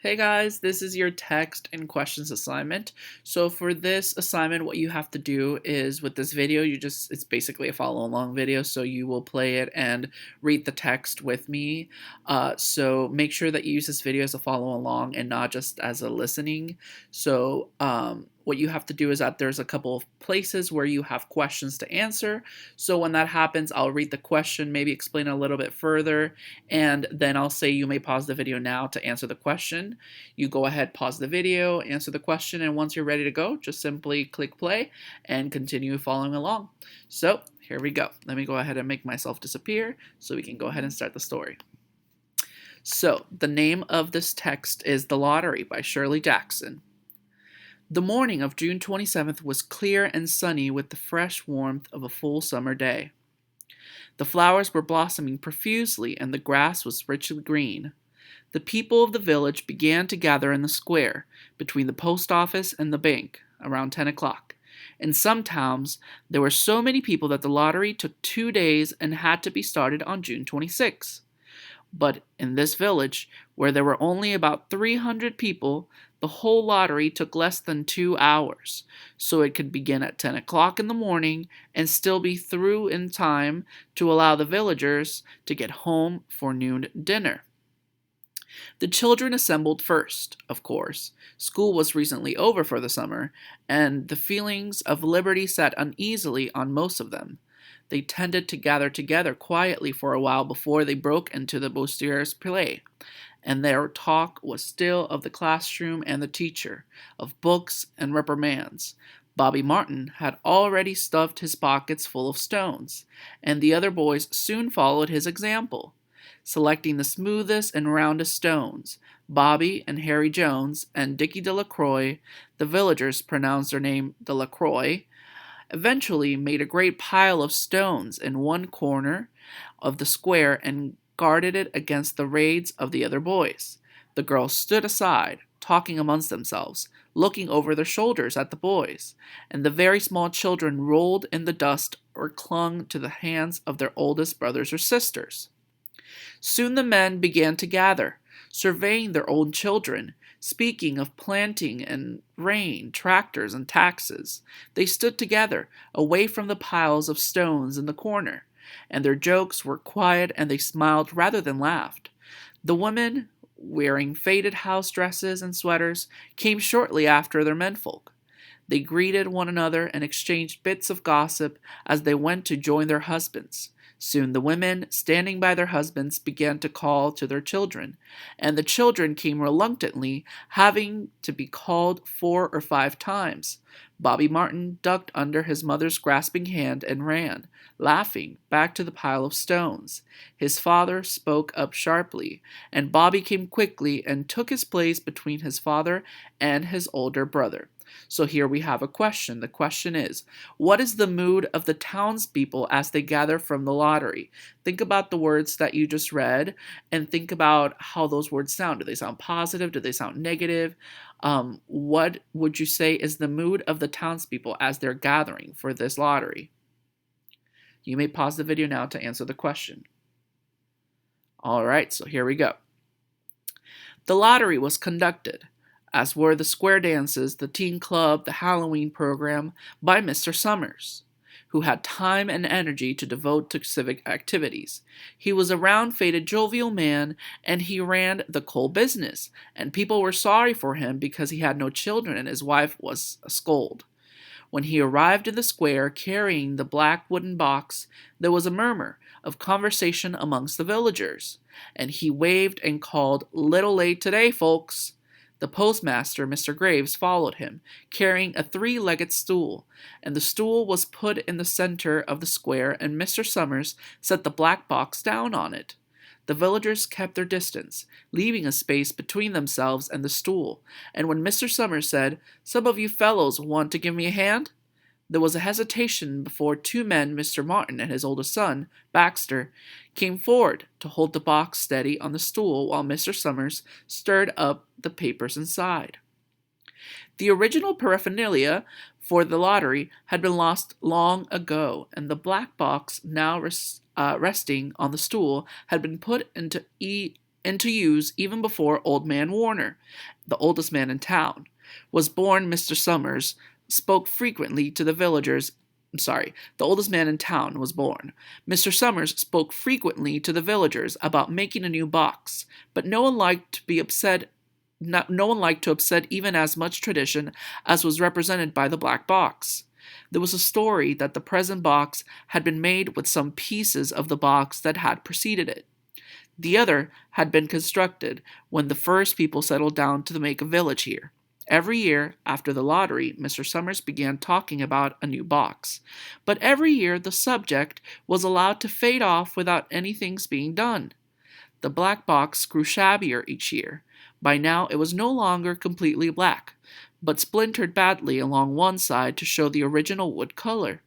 Hey guys, this is your text and questions assignment. So for this assignment, what you have to do is with this video, it's basically a follow along video. So you will play it and read the text with me. So make sure that you use this video as a follow along and not just as a listening. What you have to do is that there's a couple of places where you have questions to answer. So when that happens, I'll read the question, maybe explain a little bit further, and then I'll say you may pause the video now to answer the question. You go ahead, pause the video, answer the question, and once you're ready to go, just simply click play and continue following along. So here we go. Let me go ahead and make myself disappear so we can go ahead and start the story. So the name of this text is The Lottery by Shirley Jackson. The morning of June 27th was clear and sunny with the fresh warmth of a full summer day. The flowers were blossoming profusely and the grass was richly green. The people of the village began to gather in the square, between the post office and the bank, around 10 o'clock. In some towns, there were so many people that the lottery took 2 days and had to be started on June 26. But in this village, where there were only about 300 people, the whole lottery took less than 2 hours, so it could begin at 10 o'clock in the morning and still be through in time to allow the villagers to get home for noon dinner. The children assembled first, of course. School was recently over for the summer, and the feelings of liberty sat uneasily on most of them. They tended to gather together quietly for a while before they broke into the Boister's play, and their talk was still of the classroom and the teacher, of books and reprimands. Bobby Martin had already stuffed his pockets full of stones, and the other boys soon followed his example. Selecting the smoothest and roundest stones, Bobby and Harry Jones and Dickie Delacroix, the villagers pronounced their name Delacroix, eventually made a great pile of stones in one corner of the square and guarded it against the raids of the other boys. The girls stood aside, talking amongst themselves, looking over their shoulders at the boys, and the very small children rolled in the dust or clung to the hands of their oldest brothers or sisters. Soon the men began to gather, surveying their own children, speaking of planting and rain, tractors and taxes. They stood together, away from the piles of stones in the corner, and their jokes were quiet and they smiled rather than laughed. The women, wearing faded house dresses and sweaters, came shortly after their menfolk. They greeted one another and exchanged bits of gossip as they went to join their husbands. Soon the women, standing by their husbands, began to call to their children, and the children came reluctantly, having to be called 4 or 5 times. Bobby Martin ducked under his mother's grasping hand and ran, laughing, back to the pile of stones. His father spoke up sharply, and Bobby came quickly and took his place between his father and his older brother. So here we have a question. The question is, what is the mood of the townspeople as they gather from the lottery? Think about the words that you just read and think about how those words sound. Do they sound positive? Do they sound negative? What would you say is the mood of the townspeople as they're gathering for this lottery? You may pause the video now to answer the question. All right, so here we go. The lottery was conducted, as were the square dances, the teen club, the Halloween program, by Mr. Summers, who had time and energy to devote to civic activities. He was a round-faced, jovial man, and he ran the coal business, and people were sorry for him because he had no children and his wife was a scold. When he arrived in the square carrying the black wooden box, there was a murmur of conversation amongst the villagers, and he waved and called, "Little late today, folks." The postmaster, Mr. Graves, followed him, carrying a 3-legged stool, and the stool was put in the center of the square, and Mr. Summers set the black box down on it. The villagers kept their distance, leaving a space between themselves and the stool, and when Mr. Summers said, "Some of you fellows want to give me a hand?" There was a hesitation before 2 men, Mr. Martin and his oldest son, Baxter, came forward to hold the box steady on the stool while Mr. Summers stirred up the papers inside. The original paraphernalia for the lottery had been lost long ago, and the black box, now resting on the stool, had been put into use even before Old Man Warner, the oldest man in town, was born. Mr. Summers spoke frequently to the villagers. The oldest man in town was born. Mr. Summers spoke frequently to the villagers about making a new box, but no one liked to be upset. No one liked to upset even as much tradition as was represented by the black box. There was a story that the present box had been made with some pieces of the box that had preceded it. The other had been constructed when the first people settled down to make a village here. Every year, after the lottery, Mr. Summers began talking about a new box. But every year the subject was allowed to fade off without anything's being done. The black box grew shabbier each year. By now it was no longer completely black, but splintered badly along one side to show the original wood color,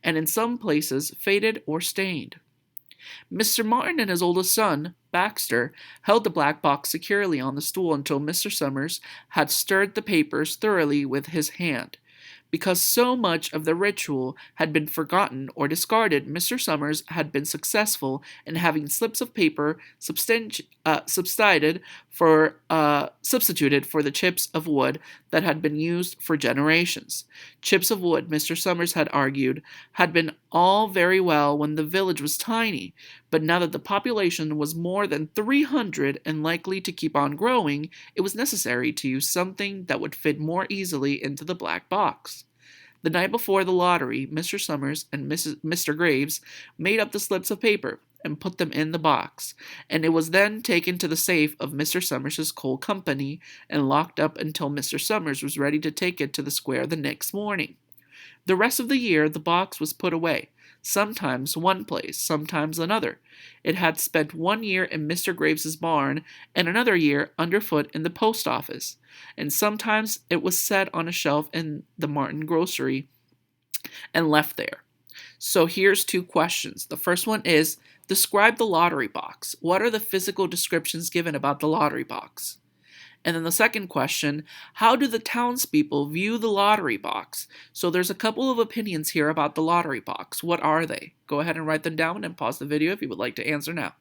and in some places faded or stained. Mr. Martin and his oldest son, Baxter, held the black box securely on the stool until Mr. Summers had stirred the papers thoroughly with his hand. Because so much of the ritual had been forgotten or discarded, Mr. Summers had been successful in having slips of paper substituted for the chips of wood that had been used for generations. Chips of wood, Mr. Summers had argued, had been all very well when the village was tiny, but now that the population was more than 300 and likely to keep on growing, it was necessary to use something that would fit more easily into the black box. The night before the lottery, Mr. Summers and Mr. Graves made up the slips of paper and put them in the box, and it was then taken to the safe of Mr. Summers's coal company and locked up until Mr. Summers was ready to take it to the square the next morning. The rest of the year the box was put away, sometimes one place, sometimes another. It had spent 1 year in Mr. Graves's barn and another year underfoot in the post office, and sometimes it was set on a shelf in the Martin grocery and left there. So here's 2 questions. The first one is, describe the lottery box. What are the physical descriptions given about the lottery box? And then the second question, how do the townspeople view the lottery box? So there's a couple of opinions here about the lottery box. What are they? Go ahead and write them down and pause the video if you would like to answer now.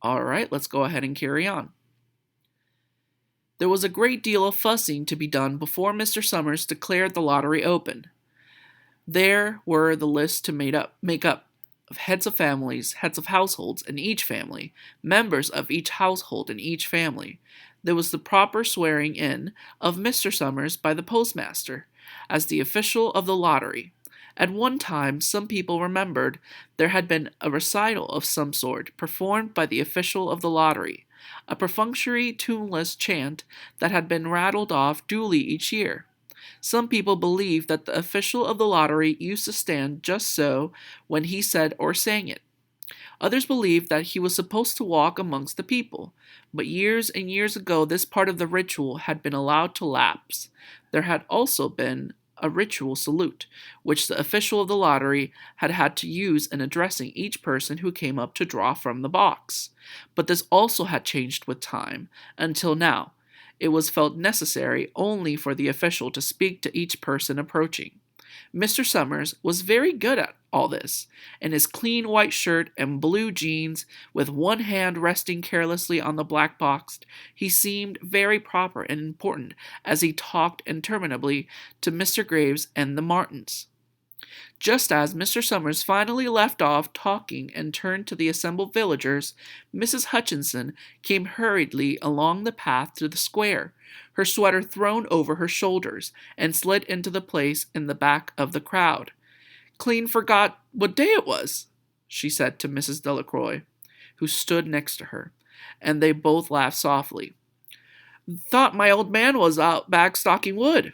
Alright, let's go ahead and carry on. There was a great deal of fussing to be done before Mr. Summers declared the lottery open. There were the lists to make up of heads of families, heads of households in each family, members of each household in each family. There was the proper swearing in of Mr. Summers by the postmaster as the official of the lottery. At one time, some people remembered there had been a recital of some sort performed by the official of the lottery, a perfunctory, tuneless chant that had been rattled off duly each year. Some people believed that the official of the lottery used to stand just so when he said or sang it. Others believed that he was supposed to walk amongst the people, but years and years ago this part of the ritual had been allowed to lapse. There had also been a ritual salute, which the official of the lottery had had to use in addressing each person who came up to draw from the box. But this also had changed with time, until now. It was felt necessary only for the official to speak to each person approaching. Mr. Summers was very good at all this. In his clean white shirt and blue jeans, with one hand resting carelessly on the black box, he seemed very proper and important as he talked interminably to Mr. Graves and the Martins. Just as Mr. Summers finally left off talking and turned to the assembled villagers, Mrs. Hutchinson came hurriedly along the path to the square, her sweater thrown over her shoulders, and slid into the place in the back of the crowd. "Clean forgot what day it was," she said to Mrs. Delacroix, who stood next to her, and they both laughed softly. "Thought my old man was out back stocking wood,"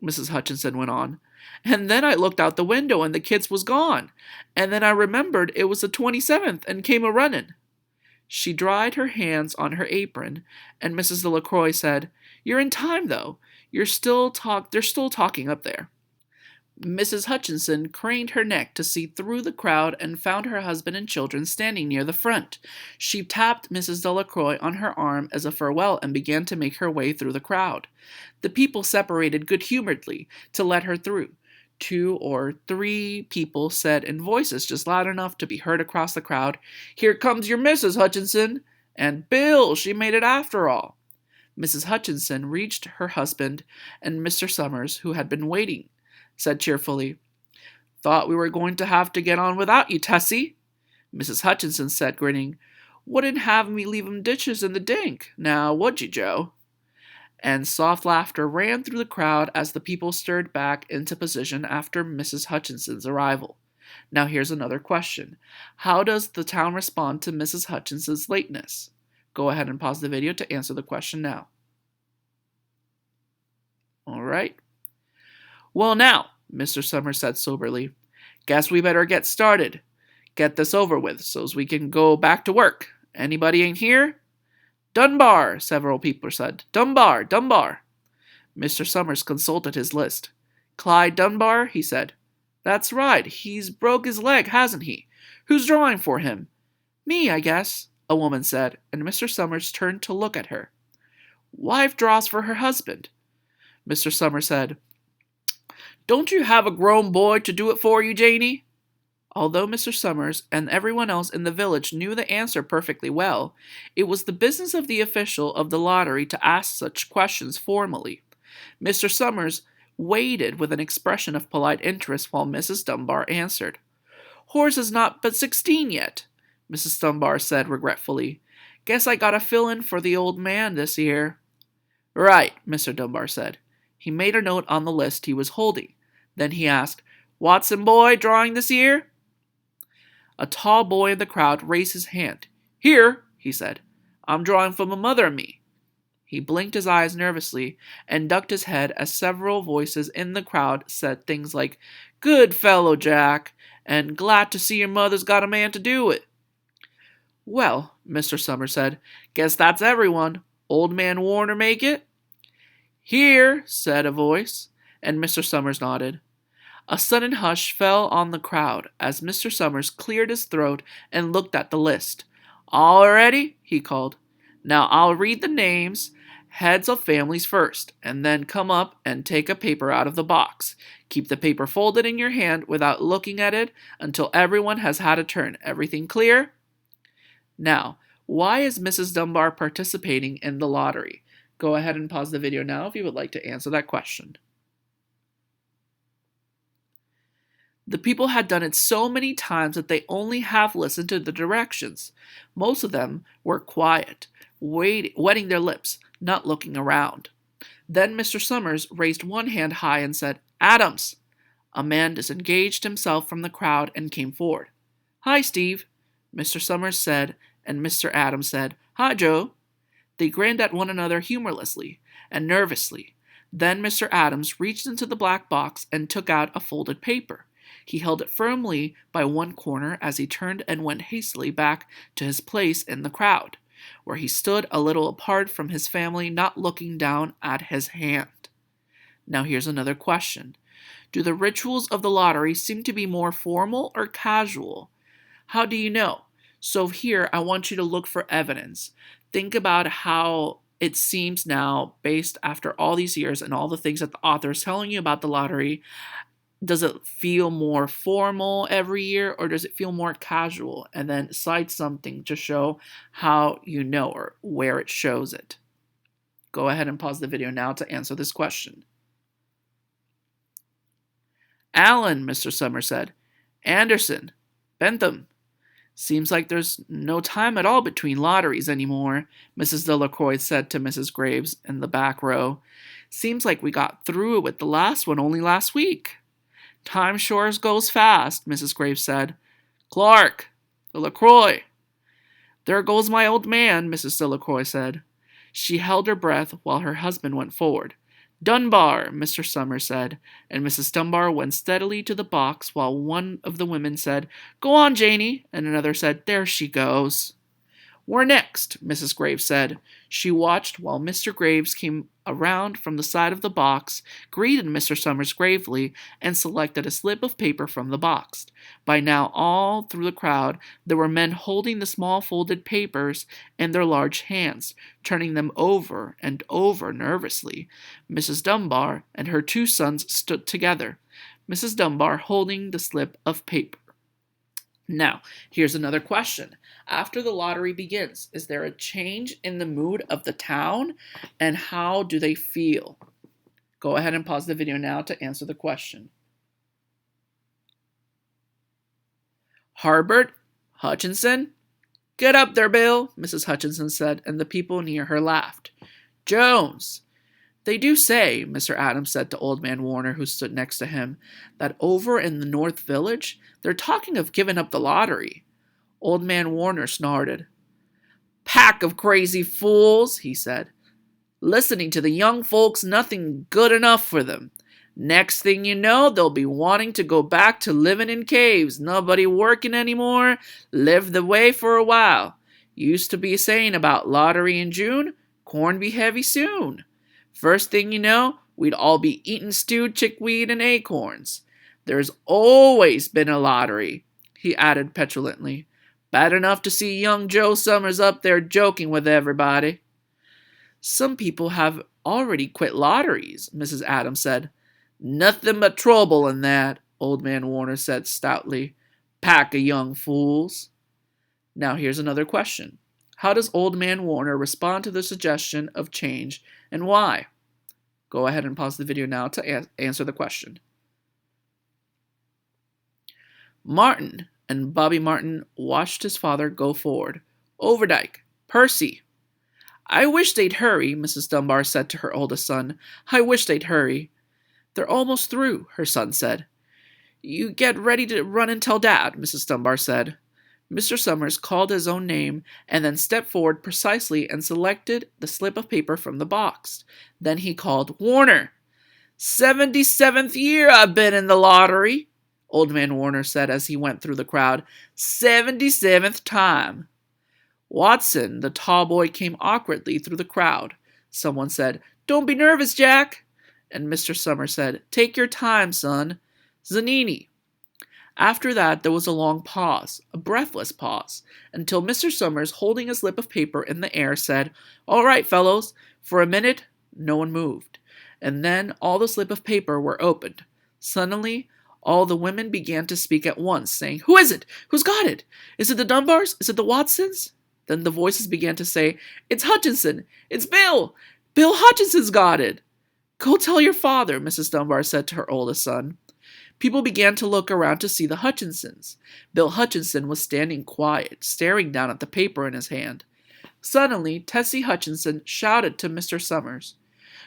Mrs. Hutchinson went on. "And then I looked out the window and the kids was gone. And then I remembered it was the 27th and came a-runnin'." She dried her hands on her apron, and Mrs. Delacroix said, "You're in time, though. They're still talking up there." Mrs. Hutchinson craned her neck to see through the crowd and found her husband and children standing near the front. She tapped Mrs. Delacroix on her arm as a farewell and began to make her way through the crowd. The people separated good-humoredly to let her through. 2 or 3 people said in voices just loud enough to be heard across the crowd, "Here comes your Mrs. Hutchinson!" and "Bill, she made it after all." Mrs. Hutchinson reached her husband, and Mr. Summers, who had been waiting, said cheerfully, "Thought we were going to have to get on without you, Tessie." Mrs. Hutchinson said, grinning, "Wouldn't have me leave 'em dishes in the dink, now would you, Joe?" And soft laughter ran through the crowd as the people stirred back into position after Mrs. Hutchinson's arrival. Now here's another question. How does the town respond to Mrs. Hutchinson's lateness? Go ahead and pause the video to answer the question now. All right. "Well now," Mr. Summers said soberly, "guess we better get started. Get this over with so's we can go back to work. Anybody ain't here?" "Dunbar," several people said. "Dunbar, Dunbar." Mr. Summers consulted his list. "Clyde Dunbar," he said. "That's right. He's broke his leg, hasn't he? Who's drawing for him?" "Me, I guess," a woman said, and Mr. Summers turned to look at her. "Wife draws for her husband." Mr. Summers said, "Don't you have a grown boy to do it for you, Janie?" Although Mr. Summers and everyone else in the village knew the answer perfectly well, it was the business of the official of the lottery to ask such questions formally. Mr. Summers waited with an expression of polite interest while Mrs. Dunbar answered. "Horace is not but 16 yet," Mrs. Dunbar said regretfully. "Guess I gotta fill in for the old man this year." "Right," Mr. Dunbar said. He made a note on the list he was holding. Then he asked, "Watson boy drawing this year?" A tall boy in the crowd raised his hand. "Here," he said. "I'm drawing for my mother and me." He blinked his eyes nervously and ducked his head as several voices in the crowd said things like, "Good fellow, Jack," and "Glad to see your mother's got a man to do it." "Well," Mr. Summers said, "guess that's everyone. Old man Warner make it?" "Here," said a voice, and Mr. Summers nodded. A sudden hush fell on the crowd as Mr. Summers cleared his throat and looked at the list. "All ready?" he called. "Now I'll read the names, heads of families first, and then come up and take a paper out of the box. Keep the paper folded in your hand without looking at it until everyone has had a turn. Everything clear?" Now, why is Mrs. Dunbar participating in the lottery? Go ahead and pause the video now if you would like to answer that question. The people had done it so many times that they only half listened to the directions. Most of them were quiet, wetting their lips, not looking around. Then Mr. Summers raised one hand high and said, "Adams." A man disengaged himself from the crowd and came forward. "Hi, Steve," Mr. Summers said, and Mr. Adams said, "Hi, Joe." They grinned at one another humorlessly and nervously. Then Mr. Adams reached into the black box and took out a folded paper. He held it firmly by one corner as he turned and went hastily back to his place in the crowd, where he stood a little apart from his family, not looking down at his hand. Now here's another question. Do the rituals of the lottery seem to be more formal or casual? How do you know? So here, I want you to look for evidence. Think about how it seems now, based after all these years and all the things that the author is telling you about the lottery. Does it feel more formal every year, or does it feel more casual? And then cite something to show how you know or where it shows it. Go ahead and pause the video now to answer this question. "Allen," Mr. Summers said. "Anderson. Bentham." "Seems like there's no time at all between lotteries anymore," Mrs. Delacroix said to Mrs. Graves in the back row. "Seems like we got through with the last one only last week." "Time sure goes fast," Mrs. Graves said. "Clark. Delacroix." "There goes my old man," Mrs. Delacroix said. She held her breath while her husband went forward. "Dunbar," Mr. Summers said, and Mrs. Dunbar went steadily to the box while one of the women said, "Go on, Janie," and another said, "There she goes." "We're next," Mrs. Graves said. She watched while Mr. Graves came around from the side of the box, greeted Mr. Summers gravely, and selected a slip of paper from the box. By now, all through the crowd, there were men holding the small folded papers in their large hands, turning them over and over nervously. Mrs. Dunbar and her two sons stood together. Mrs. Dunbar holding the slip of paper. Now, here's another question. After the lottery begins, is there a change in the mood of the town, and how do they feel? Go ahead and pause the video now to answer the question. Harbert Hutchinson? Get up there, Bill, Mrs. Hutchinson said, and the people near her laughed. Jones! They do say, Mr. Adams said to Old Man Warner, who stood next to him, that over in the North Village, they're talking of giving up the lottery. Old Man Warner snorted. Pack of crazy fools, he said. Listening to the young folks, nothing good enough for them. Next thing you know, they'll be wanting to go back to living in caves, nobody working anymore, live the way for a while. Used to be saying about lottery in June, corn be heavy soon. First thing you know, we'd all be eating stewed chickweed and acorns. There's always been a lottery, he added petulantly. Bad enough to see young Joe Summers up there joking with everybody. Some people have already quit lotteries, Mrs. Adams said. Nothing but trouble in that, Old Man Warner said stoutly. Pack of young fools. Now here's another question. How does Old Man Warner respond to the suggestion of change, and why? Go ahead and pause the video now to answer the question. Martin and Bobby Martin watched his father go forward. Overdyke, Percy. I wish they'd hurry, Mrs. Dunbar said to her oldest son. I wish they'd hurry. They're almost through, her son said. You get ready to run and tell Dad, Mrs. Dunbar said. Mr. Summers called his own name and then stepped forward precisely and selected the slip of paper from the box. Then he called, Warner! 77th year I've been in the lottery, Old Man Warner said as he went through the crowd. 77th time. Watson, the tall boy, came awkwardly through the crowd. Someone said, Don't be nervous, Jack. And Mr. Summers said, Take your time, son. Zanini. After that, there was a long pause, a breathless pause, until Mr. Summers, holding a slip of paper in the air, said, All right, fellows. For a minute, no one moved. And then all the slip of paper were opened. Suddenly, all the women began to speak at once, saying, Who is it? Who's got it? Is it the Dunbars? Is it the Watsons? Then the voices began to say, It's Hutchinson! It's Bill! Bill Hutchinson's got it! Go tell your father, Mrs. Dunbar said to her oldest son. People began to look around to see the Hutchinsons. Bill Hutchinson was standing quiet, staring down at the paper in his hand. Suddenly, Tessie Hutchinson shouted to Mr. Summers,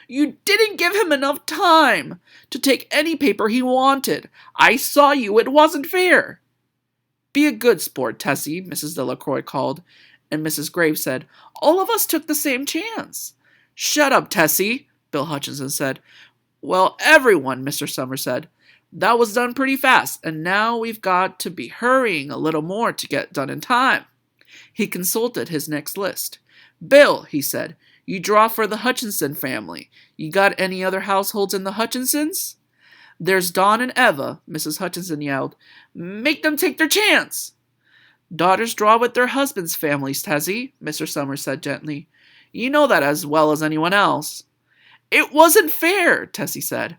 You didn't give him enough time to take any paper he wanted. I saw you. It wasn't fair. Be a good sport, Tessie, Mrs. Delacroix called, and Mrs. Graves said, All of us took the same chance. Shut up, Tessie, Bill Hutchinson said. Well, everyone, Mr. Summers said. That was done pretty fast, and now we've got to be hurrying a little more to get done in time. He consulted his next list. Bill, he said, you draw for the Hutchinson family. You got any other households in the Hutchinsons? There's Don and Eva, Mrs. Hutchinson yelled. Make them take their chance. Daughters draw with their husbands' families, Tessie, Mr. Summers said gently. You know that as well as anyone else. It wasn't fair, Tessie said.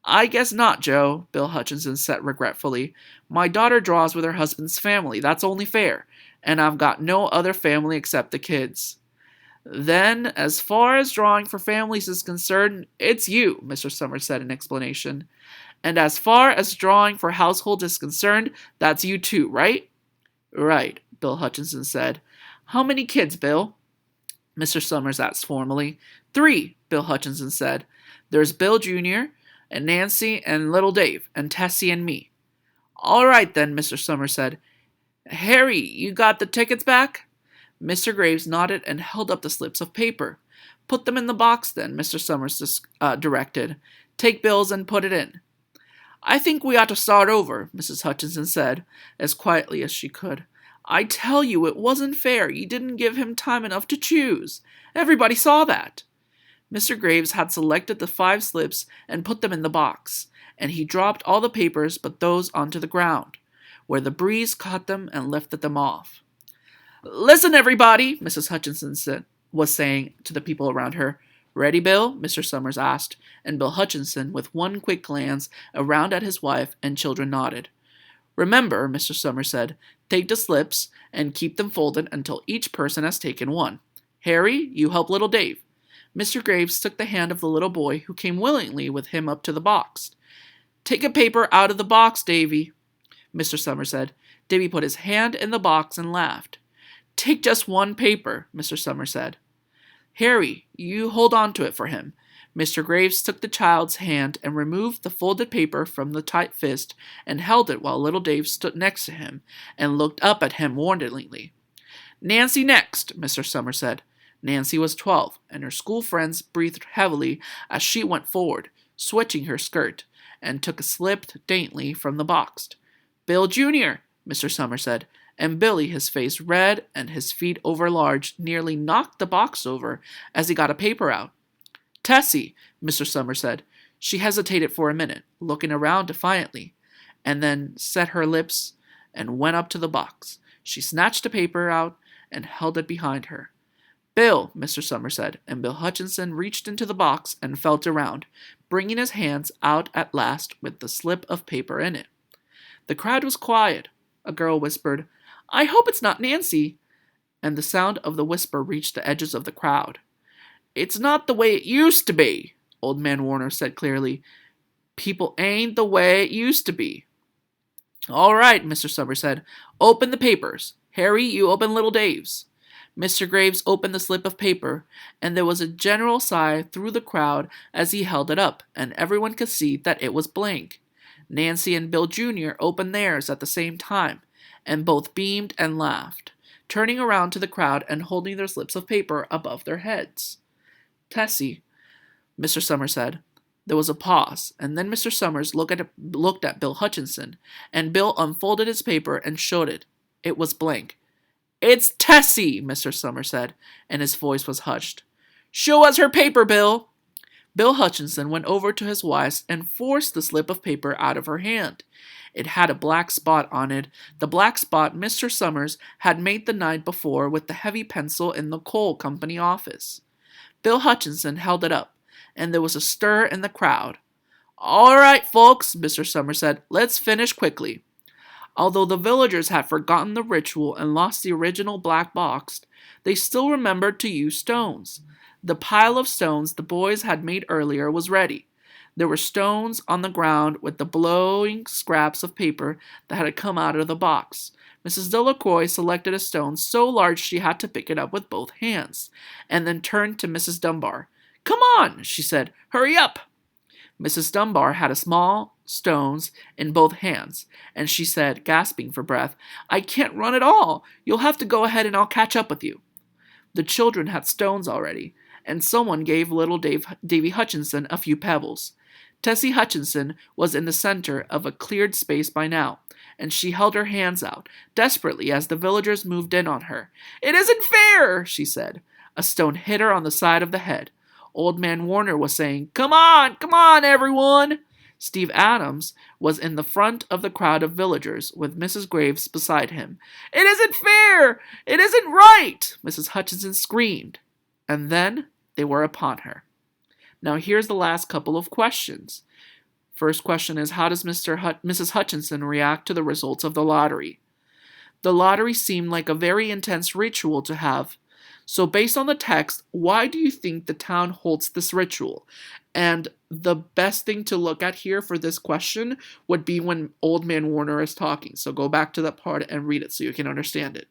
I guess not, Joe, Bill Hutchinson said regretfully. My daughter draws with her husband's family. That's only fair. And I've got no other family except the kids. Then, as far as drawing for families is concerned, it's you, Mr. Summers said in explanation. And as far as drawing for households is concerned, that's you too, right? Right, Bill Hutchinson said. How many kids, Bill? Mr. Summers asked formally. 3, Bill Hutchinson said. There's Bill Jr., and Nancy, and little Dave, and Tessie and me. All right then, Mr. Summers said. Harry, you got the tickets back? Mr. Graves nodded and held up the slips of paper. Put them in the box then, Mr. Summers directed. Take Bill's and put it in. I think we ought to start over, Mrs. Hutchinson said, as quietly as she could. I tell you it wasn't fair. You didn't give him time enough to choose. Everybody saw that. Mr. Graves had selected the 5 slips and put them in the box, and he dropped all the papers but those onto the ground, where the breeze caught them and lifted them off. Listen, everybody, Mrs. Hutchinson was saying to the people around her. Ready, Bill? Mr. Summers asked, and Bill Hutchinson, with one quick glance around at his wife and children, nodded. Remember, Mr. Summers said, take the slips and keep them folded until each person has taken one. Harry, you help little Dave. Mr. Graves took the hand of the little boy, who came willingly with him up to the box. Take a paper out of the box, Davy, Mr. Summers said. Davy put his hand in the box and laughed. Take just one paper, Mr. Summers said. Harry, you hold on to it for him. Mr. Graves took the child's hand and removed the folded paper from the tight fist and held it while little Dave stood next to him and looked up at him warningly. Nancy next, Mr. Summers said. Nancy was 12, and her school friends breathed heavily as she went forward, switching her skirt, and took a slip daintily from the box. Bill Jr., Mr. Summers said, and Billy, his face red and his feet overlarge, nearly knocked the box over as he got a paper out. Tessie, Mr. Summers said. She hesitated for a minute, looking around defiantly, and then set her lips and went up to the box. She snatched the paper out and held it behind her. Bill, Mr. Summers said, and Bill Hutchinson reached into the box and felt around, bringing his hands out at last with the slip of paper in it. The crowd was quiet. A girl whispered, I hope it's not Nancy, and the sound of the whisper reached the edges of the crowd. It's not the way it used to be, Old Man Warner said clearly. People ain't the way it used to be. All right, Mr. Summers said. Open the papers. Harry, you open little Dave's. Mr. Graves opened the slip of paper, and there was a general sigh through the crowd as he held it up, and everyone could see that it was blank. Nancy and Bill Jr. opened theirs at the same time, and both beamed and laughed, turning around to the crowd and holding their slips of paper above their heads. Tessie, Mr. Summers said. There was a pause, and then Mr. Summers looked at Bill Hutchinson, and Bill unfolded his paper and showed it. It was blank. It's Tessie, Mr. Summers said, and his voice was hushed. Show us her paper, Bill. Bill Hutchinson went over to his wife and forced the slip of paper out of her hand. It had a black spot on it, the black spot Mr. Summers had made the night before with the heavy pencil in the coal company office. Bill Hutchinson held it up, and there was a stir in the crowd. All right, folks, Mr. Summers said, let's finish quickly. Although the villagers had forgotten the ritual and lost the original black box, they still remembered to use stones. The pile of stones the boys had made earlier was ready. There were stones on the ground with the blowing scraps of paper that had come out of the box. Mrs. Delacroix selected a stone so large she had to pick it up with both hands, and then turned to Mrs. Dunbar. Come on, she said. Hurry up. Mrs. Dunbar had a small stones in both hands, and she said, gasping for breath, I can't run at all. You'll have to go ahead and I'll catch up with you. The children had stones already, and someone gave little Davy Hutchinson a few pebbles. Tessie Hutchinson was in the center of a cleared space by now, and she held her hands out, desperately, as the villagers moved in on her. It isn't fair, she said. A stone hit her on the side of the head. Old Man Warner was saying, come on, everyone. Steve Adams was in the front of the crowd of villagers, with Mrs. Graves beside him. It isn't fair! It isn't right! Mrs. Hutchinson screamed. And then they were upon her. Now here's the last couple of questions. First question is, how does Mrs. Hutchinson react to the results of the lottery? The lottery seemed like a very intense ritual to have. So based on the text, why do you think the town holds this ritual? And the best thing to look at here for this question would be when Old Man Warner is talking. So go back to that part and read it so you can understand it.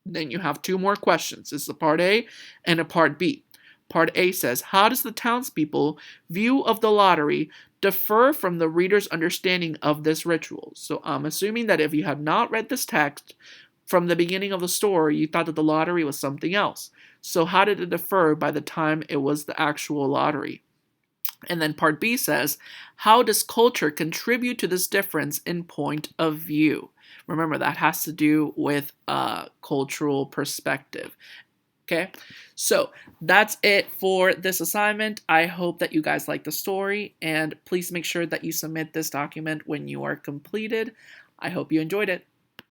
Then you have two more questions. This is a part A and a part B. Part A says, how does the townspeople view of the lottery differ from the reader's understanding of this ritual? So I'm assuming that if you had not read this text from the beginning of the story, you thought that the lottery was something else. So how did it differ by the time it was the actual lottery? And then part B says, how does culture contribute to this difference in point of view? Remember, that has to do with cultural perspective. Okay, so that's it for this assignment. I hope that you guys like the story, and please make sure that you submit this document when you are completed. I hope you enjoyed it.